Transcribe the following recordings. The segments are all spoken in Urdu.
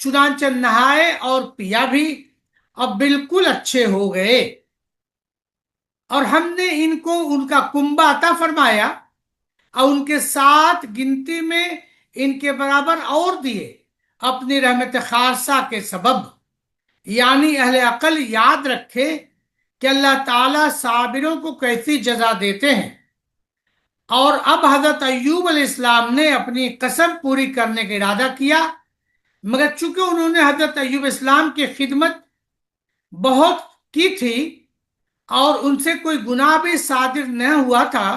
چنانچہ نہائے اور پیا بھی اور بالکل اچھے ہو گئے، اور ہم نے ان کو ان کا کنبہ عطا فرمایا اور ان کے ساتھ گنتی میں ان کے برابر اور دیے اپنی رحمت خاصہ کے سبب۔ یعنی اہل عقل یاد رکھے کہ اللہ تعالیٰ صابروں کو کیسی جزا دیتے ہیں۔ اور اب حضرت ایوب علیہ السلام نے اپنی قسم پوری کرنے کا ارادہ کیا، مگر چونکہ انہوں نے حضرت ایوب اسلام کی خدمت بہت کی تھی اور ان سے کوئی گناہ بھی صادر نہ ہوا تھا،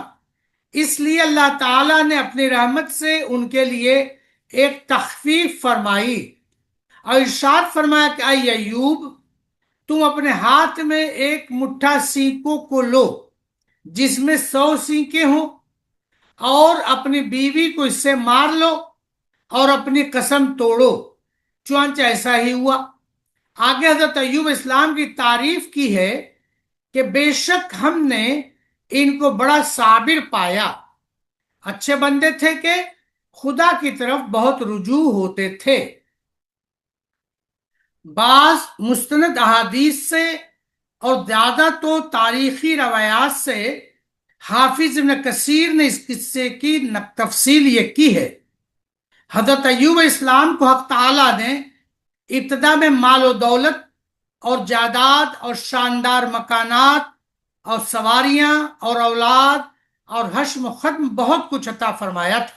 اس لیے اللہ تعالیٰ نے اپنی رحمت سے ان کے لیے ایک تخفیف فرمائی اور ارشاد فرمایا کہ اے ایوب، تم اپنے ہاتھ میں ایک مٹھا سینکوں کو لو جس میں 100 سینکیں ہوں، اور اپنی بیوی کو اس سے مار لو اور اپنی قسم توڑو۔ چنانچہ ایسا ہی ہوا۔ آگے حضرت ایوب اسلام کی تعریف کی ہے کہ بے شک ہم نے ان کو بڑا صابر پایا، اچھے بندے تھے کہ خدا کی طرف بہت رجوع ہوتے تھے۔ بعض مستند احادیث سے اور زیادہ تو تاریخی روایات سے حافظ ابن کثیر نے اس قصے کی تفصیل یہ کی ہے۔ حضرت ایوب اسلام کو حق تعالیٰ نے ابتدا میں مال و دولت اور جائیداد اور شاندار مکانات اور سواریاں اور اولاد اور حشم و ختم بہت کچھ عطا فرمایا تھا۔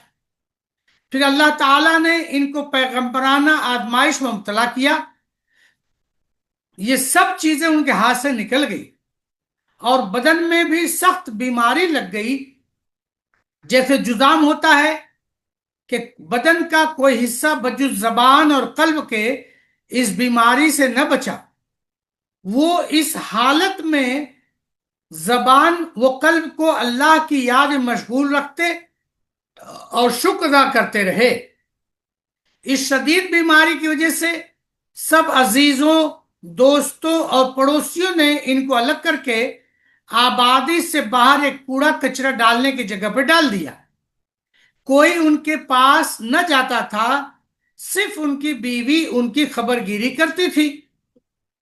پھر اللہ تعالیٰ نے ان کو پیغمبرانہ آزمائش میں مبتلا کیا، یہ سب چیزیں ان کے ہاتھ سے نکل گئی اور بدن میں بھی سخت بیماری لگ گئی، جیسے جذام ہوتا ہے کہ بدن کا کوئی حصہ بجز زبان اور قلب کے اس بیماری سے نہ بچا۔ وہ اس حالت میں زبان و قلب کو اللہ کی یاد میں مشغول رکھتے اور شکر ادا کرتے رہے۔ اس شدید بیماری کی وجہ سے سب عزیزوں، دوستوں اور پڑوسیوں نے ان کو الگ کر کے آبادی سے باہر ایک کوڑا کچرا ڈالنے کی جگہ پہ ڈال دیا۔ کوئی ان کے پاس نہ جاتا تھا، صرف ان کی بیوی ان کی خبر گیری کرتی تھی،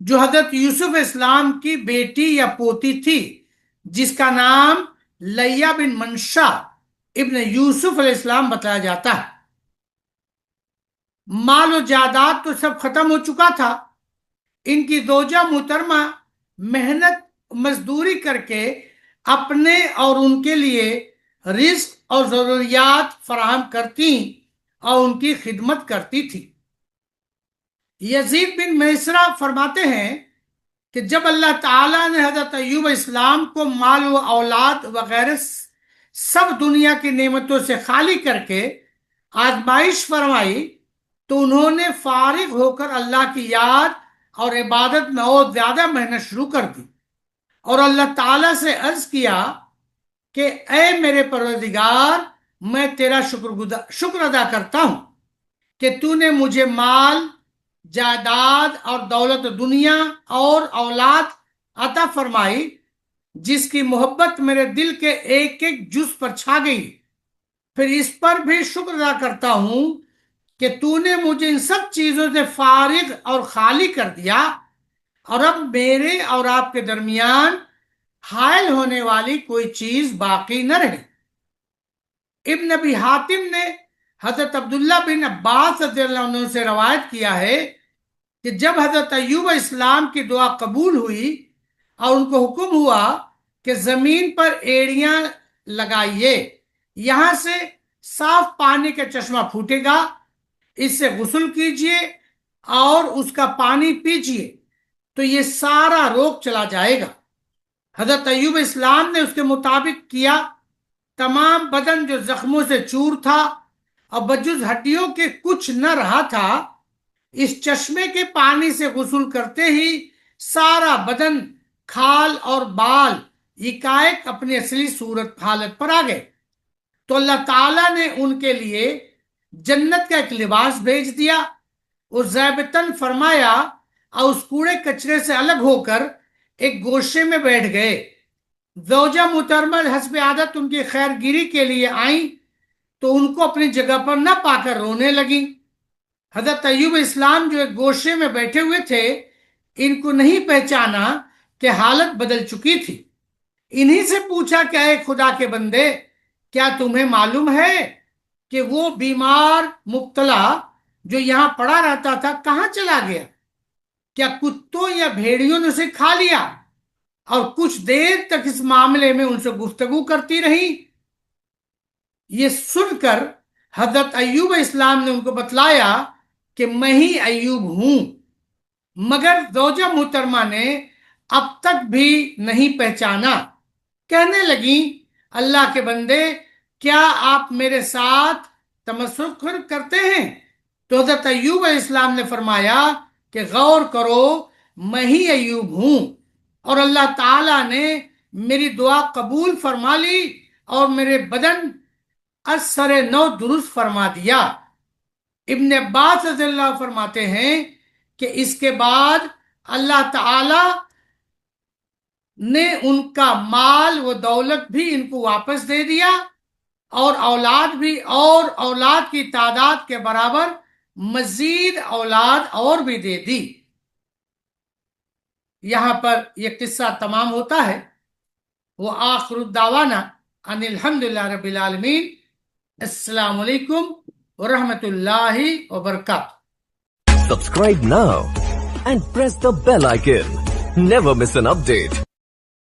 جو حضرت یوسف اسلام کی بیٹی یا پوتی تھی، جس کا نام لیہ بن منشا ابن یوسف علیہ السلام بتایا جاتا ہے۔ مال و جائیداد تو سب ختم ہو چکا تھا۔ ان کی زوجہ محترمہ محنت مزدوری کر کے اپنے اور ان کے لیے رزق اور ضروریات فراہم کرتی اور ان کی خدمت کرتی تھی۔ یزید بن میسرہ فرماتے ہیں کہ جب اللہ تعالیٰ نے حضرت ایوب اسلام کو مال و اولاد وغیرہ سب دنیا کی نعمتوں سے خالی کر کے آزمائش فرمائی، تو انہوں نے فارغ ہو کر اللہ کی یاد اور عبادت میں اور زیادہ محنت شروع کر دی اور اللہ تعالیٰ سے عرض کیا کہ اے میرے پروردگار، میں تیرا شکر ادا کرتا ہوں کہ تو نے مجھے مال، جائیداد اور دولت دنیا اور اولاد عطا فرمائی، جس کی محبت میرے دل کے ایک ایک جز پر چھا گئی۔ پھر اس پر بھی شکر ادا کرتا ہوں کہ تو نے مجھے ان سب چیزوں سے فارغ اور خالی کر دیا، اور اب میرے اور آپ کے درمیان حائل ہونے والی کوئی چیز باقی نہ رہی۔ ابن ابی حاتم نے حضرت عبداللہ بن عباس رضی اللہ عنہ سے روایت کیا ہے کہ جب حضرت ایوب اسلام کی دعا قبول ہوئی اور ان کو حکم ہوا کہ زمین پر ایڑیاں لگائیے، یہاں سے صاف پانی کا چشمہ پھوٹے گا، اس سے غسل کیجئے اور اس کا پانی پیجئے تو یہ سارا روگ چلا جائے گا۔ حضرت ایوب اسلام نے اس کے مطابق کیا۔ تمام بدن جو زخموں سے چور تھا اور بجز ہڈیوں کے کچھ نہ رہا تھا، اس چشمے کے پانی سے غسل کرتے ہی سارا بدن، کھال اور بال یکایک اپنی اصلی صورت حالت پر آ گئے۔ تو اللہ تعالیٰ نے ان کے لیے جنت کا ایک لباس بھیج دیا۔ اور ضابطاً فرمایا اور اس کوڑے کچرے سے الگ ہو کر ایک گوشے میں بیٹھ گئے۔ زوجہ محترمہ حسب عادت ان کی خیر گیری کے لیے آئیں تو ان کو اپنی جگہ پر نہ پا کر رونے لگیں۔ حضرت ایوب اسلام جو ایک گوشے میں بیٹھے ہوئے تھے، ان کو نہیں پہچانا کہ حالت بدل چکی تھی۔ انہی سے پوچھا کہ اے خدا کے بندے، کیا تمہیں معلوم ہے کہ وہ بیمار مبتلا جو یہاں پڑا رہتا تھا کہاں چلا گیا؟ کیا کتوں یا بھیڑیوں نے اسے کھا لیا؟ اور کچھ دیر تک اس معاملے میں ان سے گفتگو کرتی رہی۔ یہ سن کر حضرت ایوب اسلام نے ان کو بتلایا کہ میں ہی ایوب ہوں، مگر زوجہ محترمہ نے اب تک بھی نہیں پہچانا۔ کہنے لگیں، اللہ کے بندے، کیا آپ میرے ساتھ تمسخر کرتے ہیں؟ تو حضرت ایوب علیہ السلام نے فرمایا کہ غور کرو، میں ہی ایوب ہوں، اور اللہ تعالی نے میری دعا قبول فرما لی اور میرے بدن اثر نو درست فرما دیا۔ ابن عباس رضی اللہ فرماتے ہیں کہ اس کے بعد اللہ تعالی نے ان کا مال و دولت بھی ان کو واپس دے دیا، اور اولاد کی تعداد کے برابر مزید اولاد اور بھی دے دی۔ یہاں پر یہ قصہ تمام ہوتا ہے۔ وہ آخر الدعوانا ان الحمدللہ رب العالمین۔ السلام علیکم ورحمۃ اللہ وبرکاتہ۔ Subscribe now and press the bell icon. Never miss an update.